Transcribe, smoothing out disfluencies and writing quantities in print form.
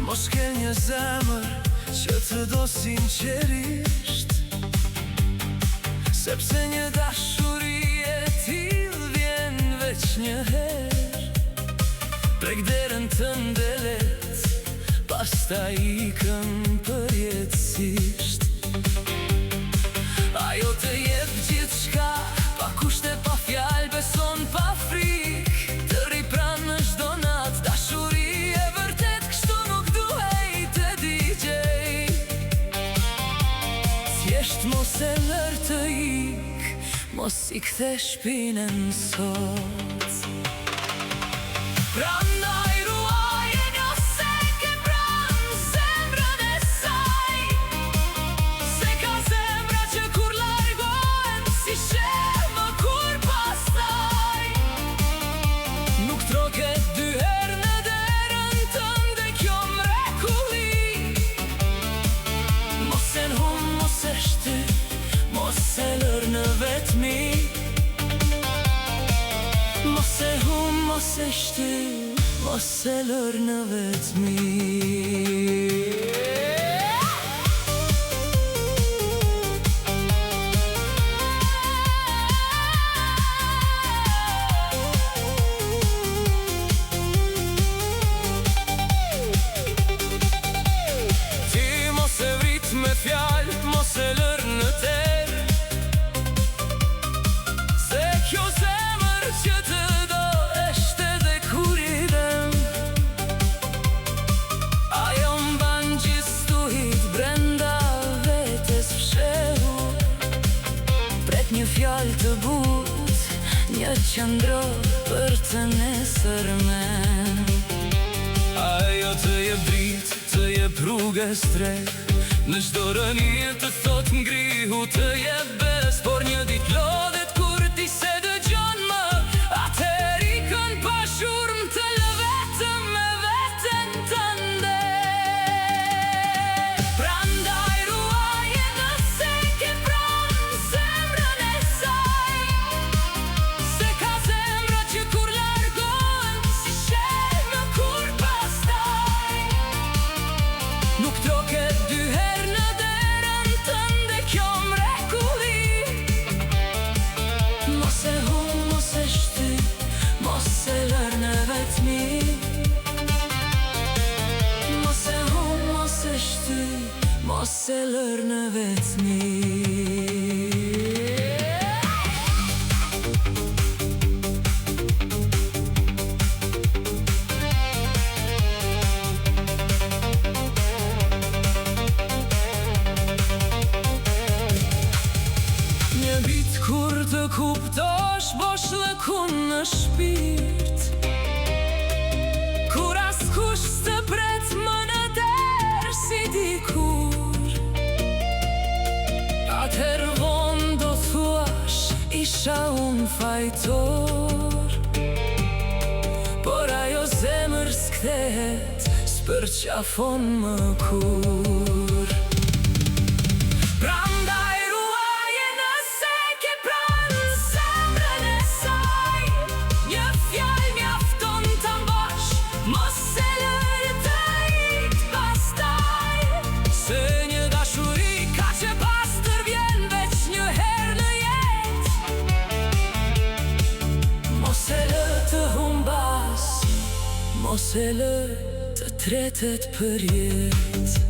Mos ke një zemër që të do sinqerisht, sepse një dashuri e tillë vjen veç një herë. Prek derën tënde let, pastaj ikën përjetësisht. Ajo të jep gjithçka, pa kushte, pa fjalë, beson pa frikë, të rri pranë në çdo natë. Dashuri e vërtet, kështu nuk duhej të digjej. Thjesht mos e lër të ik, mos I kthe shpinën sot. Prandaj ruaje nëse ke pranë zemrën e saj, se ka zemra që kur largohen si sheh më kur pastaj. Nuk troket dy herë në derën tënde kjo mrekulli. Mos e nhum, mos e shtyp, mos e lër në vetmi. Mos e hum, mos e shtyp, mos e lër në vetmi. Ti mos e vrit me fjalë, mos e lër në terë, se kjo zemër që të do esht edhe kur I dem. Ajo mban gjithë stuhit brenda vetes fshehur, pret një fjalë të but, një qëndro për të nesërmen. Ajo të jep dritë, të jep rrugës drejt, në çdo rënje të thot ngrihu, të jep bes. Por një dit lodhet kur ti se dëgjon më, atëherë ikën pa shurm të lë vetëm me veten tënde. Prandaj ruaje nëse ke pranë zemrën e saj, se ka zemra që kur largohen si sheh më kur pastaj. Nuk troket dy herë në derën tënde kjo mrekulli. Mos e hum, mos e shtyp, mos e lër në vetmi. Mos e hum, mos e shtyp, mos e lër në vetmi. Një vit kur të kuptosh boshllëkun në shpirt, kur askush s'të pret më në derë si dikur, atëherë vonë do thuash isha unë fajtor. Por ajo zemër s'kthehet, s'përqafon më kur. Prandaj ruaje nëse ke pranë zemrën e saj, një fjalë mjafton ta mbash, mos e lër të ik pastaj. Se një dashuri ka që pastër vjen veç një herë në jetë. Mos e lë të humbas, mos e lë të tretet për jetë.